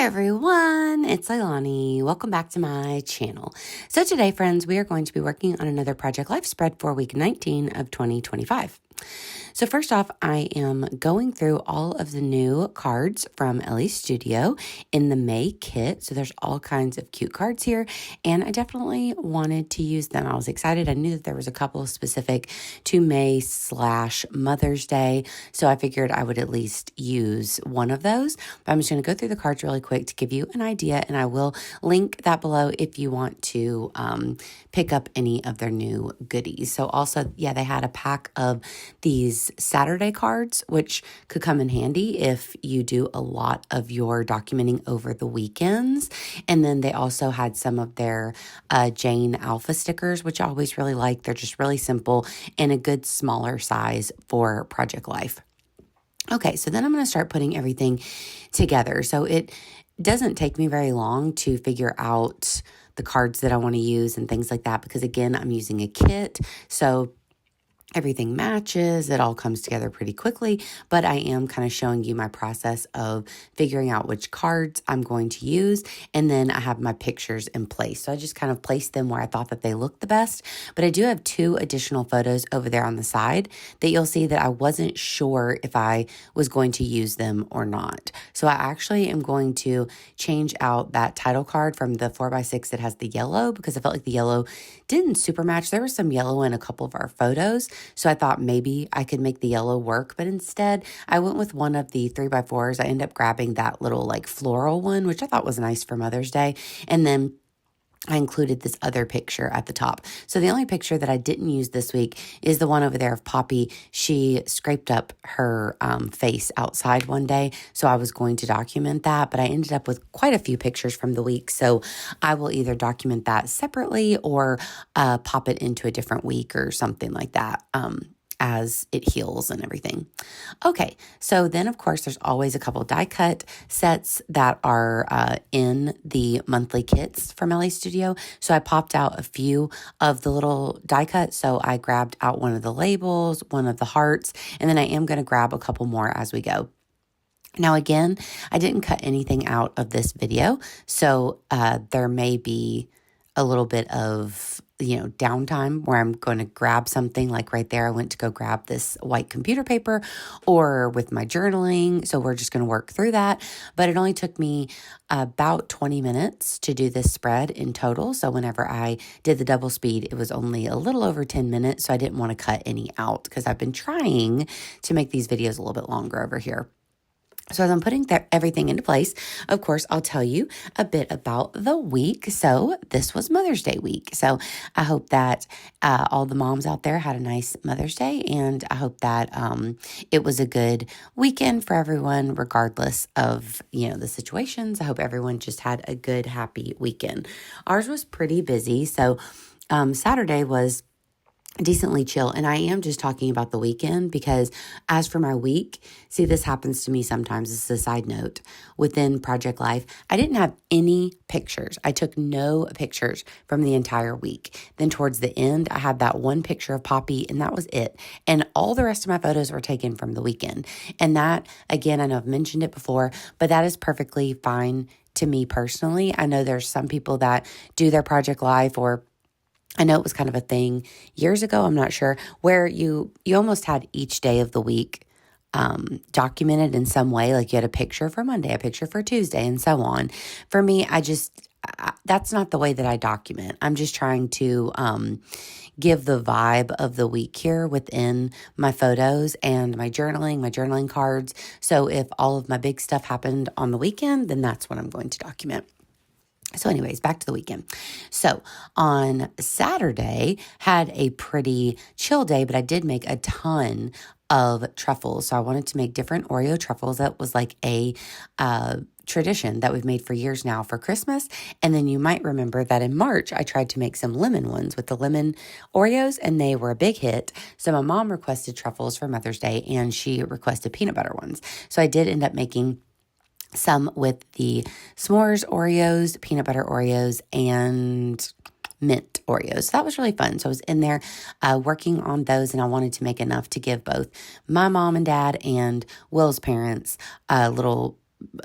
Hi everyone, it's Leilani. Welcome back to my channel. So today, friends, we are going to be working on another Project Life spread for week 19 of 2025. So first off, I am going through all of the new cards from Ellie's Studio in the May kit. So there's all kinds of cute cards here, and I definitely wanted to use them. I was excited. I knew that there was a couple specific to May/Mother's Day, so I figured I would at least use one of those. But I'm just going to go through the cards really quick to give you an idea, and I will link that below if you want to pick up any of their new goodies. So also, yeah, they had a pack of these Saturday cards, which could come in handy if you do a lot of your documenting over the weekends. And then they also had some of their Jane Alpha stickers, which I always really like. They're just really simple and a good smaller size for Project Life. Okay, so then I'm going to start putting everything together. So it doesn't take me very long to figure out the cards that I want to use and things like that, because again, I'm using a kit. So everything matches, it all comes together pretty quickly, but I am kind of showing you my process of figuring out which cards I'm going to use, and then I have my pictures in place. So I just kind of placed them where I thought that they looked the best, but I do have two additional photos over there on the side that you'll see that I wasn't sure if I was going to use them or not. So I actually am going to change out that title card from the 4x6 that has the yellow, because I felt like the yellow didn't super match. There was some yellow in a couple of our photos, so I thought maybe I could make the yellow work, but instead I went with one of the 3x4s. I ended up grabbing that little like floral one, which I thought was nice for Mother's Day. And then I included this other picture at the top. So the only picture that I didn't use this week is the one over there of Poppy. She scraped up her face outside one day, so I was going to document that, but I ended up with quite a few pictures from the week, so I will either document that separately or pop it into a different week or something like that. As it heals and everything. Okay, so then of course there's always a couple die cut sets that are in the monthly kits from LA Studio. So I popped out a few of the little die cuts. So I grabbed out one of the labels, one of the hearts, and then I am going to grab a couple more as we go. Now, again, I didn't cut anything out of this video, so there may be a little bit of downtime where I'm going to grab something. Like right there, I went to go grab this white computer paper, or with my journaling. So we're just going to work through that. But it only took me about 20 minutes to do this spread in total. So whenever I did the double speed, it was only a little over 10 minutes. So I didn't want to cut any out, because I've been trying to make these videos a little bit longer over here. So as I'm putting everything into place, of course, I'll tell you a bit about the week. So this was Mother's Day week. So I hope that all the moms out there had a nice Mother's Day, and I hope that it was a good weekend for everyone, regardless of, the situations. I hope everyone just had a good, happy weekend. Ours was pretty busy. So Saturday was decently chill. And I am just talking about the weekend, because as for my week, see, this happens to me sometimes. This is a side note. Within Project Life, I didn't have any pictures. I took no pictures from the entire week. Then towards the end, I had that one picture of Poppy, and that was it. And all the rest of my photos were taken from the weekend. And that, again, I know I've mentioned it before, but that is perfectly fine to me personally. I know there's some people that do their Project Life, or I know it was kind of a thing years ago, I'm not sure, where you almost had each day of the week documented in some way. Like you had a picture for Monday, a picture for Tuesday, and so on. For me, that's not the way that I document. I'm just trying to give the vibe of the week here within my photos and my journaling cards. So if all of my big stuff happened on the weekend, then that's what I'm going to document. So anyways, back to the weekend. So on Saturday, had a pretty chill day, but I did make a ton of truffles. So I wanted to make different Oreo truffles. That was like a tradition that we've made for years now for Christmas. And then you might remember that in March, I tried to make some lemon ones with the lemon Oreos, and they were a big hit. So my mom requested truffles for Mother's Day, and she requested peanut butter ones. So I did end up making some with the s'mores Oreos, peanut butter Oreos, and mint Oreos. So that was really fun. So I was in there working on those, and I wanted to make enough to give both my mom and dad and Will's parents a little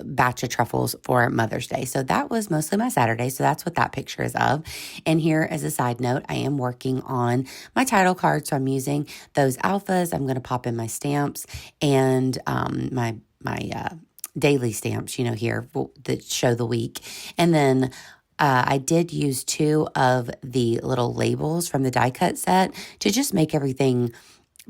batch of truffles for Mother's Day. So that was mostly my Saturday. So that's what that picture is of. And here, as a side note, I am working on my title card. So I'm using those alphas. I'm going to pop in my stamps and my daily stamps, here that show the week. And then I did use 2 of the little labels from the die cut set to just make everything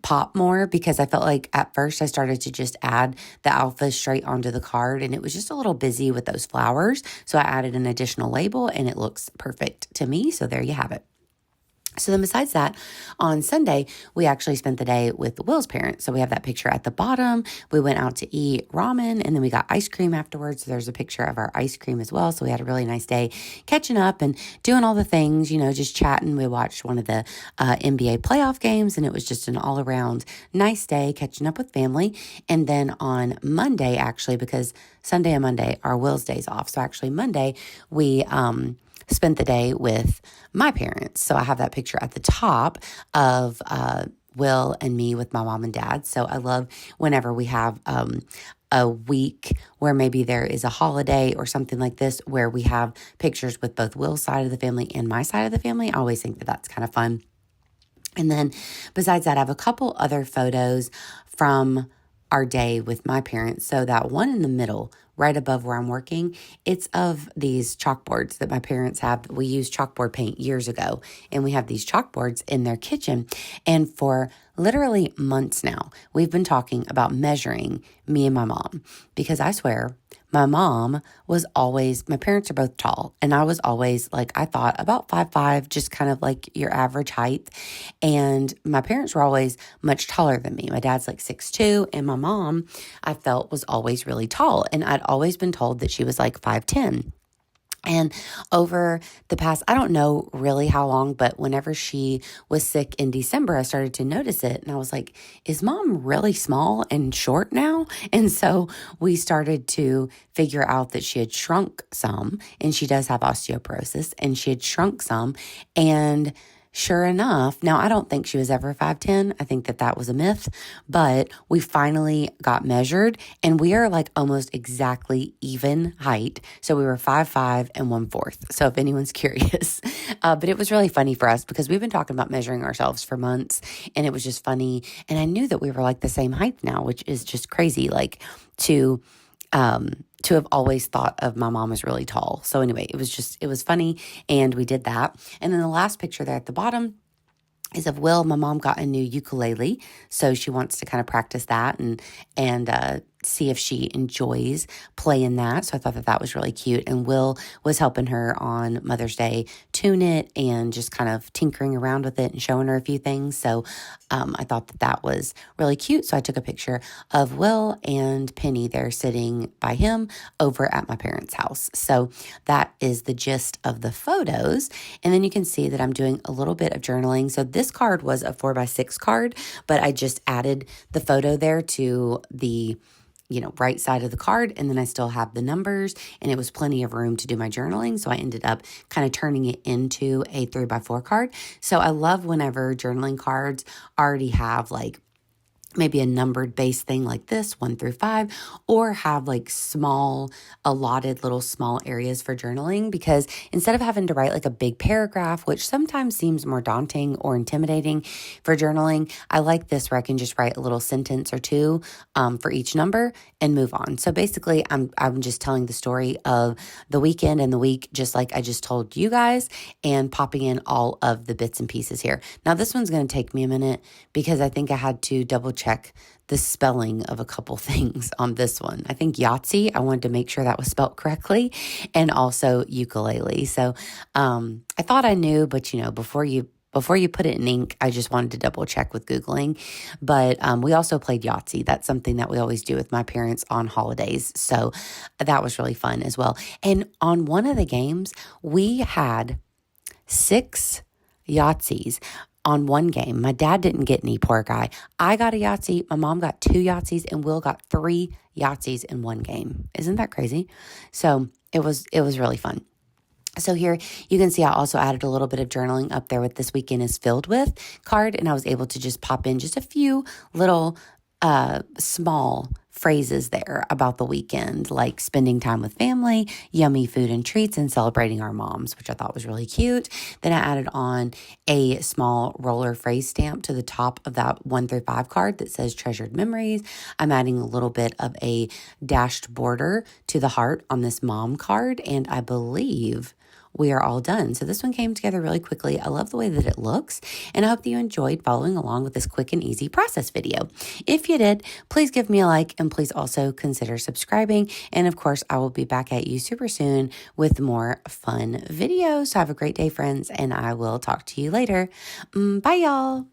pop more, because I felt like at first I started to just add the alphas straight onto the card and it was just a little busy with those flowers. So I added an additional label and it looks perfect to me. So there you have it. So then besides that, on Sunday, we actually spent the day with Will's parents. So we have that picture at the bottom. We went out to eat ramen and then we got ice cream afterwards. So there's a picture of our ice cream as well. So we had a really nice day catching up and doing all the things, just chatting. We watched one of the NBA playoff games and it was just an all around nice day catching up with family. And then on Monday, actually, because Sunday and Monday are Will's days off. So actually Monday, we spent the day with my parents. So I have that picture at the top of Will and me with my mom and dad. So I love whenever we have a week where maybe there is a holiday or something like this where we have pictures with both Will's side of the family and my side of the family. I always think that that's kind of fun. And then besides that, I have a couple other photos from our day with my parents. So that one in the middle, right above where I'm working, it's of these chalkboards that my parents have. We used chalkboard paint years ago, and we have these chalkboards in their kitchen. And for literally months now, we've been talking about measuring me and my mom, because I swear my mom was always, my parents are both tall, and I was always like, I thought about 5'5", just kind of like your average height. And my parents were always much taller than me. My dad's like 6'2", and my mom, I felt, was always really tall. And I'd always been told that she was like 5'10". And over the past, I don't know really how long, but whenever she was sick in December, I started to notice it. And I was like, is mom really small and short now? And so we started to figure out that she had shrunk some, and she does have osteoporosis, and she had shrunk some. And sure enough, now I don't think she was ever 5'10". I think that was a myth, but we finally got measured and we are like almost exactly even height. So we were 5'5" and 1/4. So if anyone's curious, but it was really funny for us because we've been talking about measuring ourselves for months, and it was just funny. And I knew that we were like the same height now, which is just crazy, like to have always thought of my mom as really tall. So anyway, it was funny, and we did that. And then the last picture there at the bottom is of Will. My mom got a new ukulele, so she wants to kind of practice that and see if she enjoys playing that. So I thought that was really cute. And Will was helping her on Mother's Day tune it and just kind of tinkering around with it and showing her a few things. So I thought that was really cute. So I took a picture of Will and Penny there sitting by him over at my parents' house. So that is the gist of the photos. And then you can see that I'm doing a little bit of journaling. So this card was a 4x6 card, but I just added the photo there to the right side of the card. And then I still have the numbers, and it was plenty of room to do my journaling. So I ended up kind of turning it into a 3x4 card. So I love whenever journaling cards already have like maybe a numbered base thing like this, 1 through 5, or have like small, allotted little small areas for journaling, because instead of having to write like a big paragraph, which sometimes seems more daunting or intimidating for journaling, I like this where I can just write a little sentence or two for each number and move on. So basically, I'm just telling the story of the weekend and the week, just like I just told you guys, and popping in all of the bits and pieces here. Now, this one's going to take me a minute because I think I had to double check the spelling of a couple things on this one. I think Yahtzee, I wanted to make sure that was spelled correctly, and also ukulele. So I thought I knew, but before you put it in ink, I just wanted to double check with Googling. But we also played Yahtzee. That's something that we always do with my parents on holidays. So that was really fun as well. And on one of the games, we had 6 Yahtzees on one game. My dad didn't get any, poor guy. I got a Yahtzee. My mom got 2 Yahtzees, and Will got 3 Yahtzees in one game. Isn't that crazy? So it was really fun. So here you can see I also added a little bit of journaling up there with this weekend is filled with card, and I was able to just pop in just a few little small phrases there about the weekend, like spending time with family, yummy food and treats, and celebrating our moms, which I thought was really cute. Then I added on a small roller phrase stamp to the top of that 1 through 5 card that says treasured memories. I'm adding a little bit of a dashed border to the heart on this mom card, and I believe we are all done. So this one came together really quickly. I love the way that it looks, and I hope that you enjoyed following along with this quick and easy process video. If you did, please give me a like, and please also consider subscribing. And of course, I will be back at you super soon with more fun videos. So have a great day, friends, and I will talk to you later. Bye, y'all.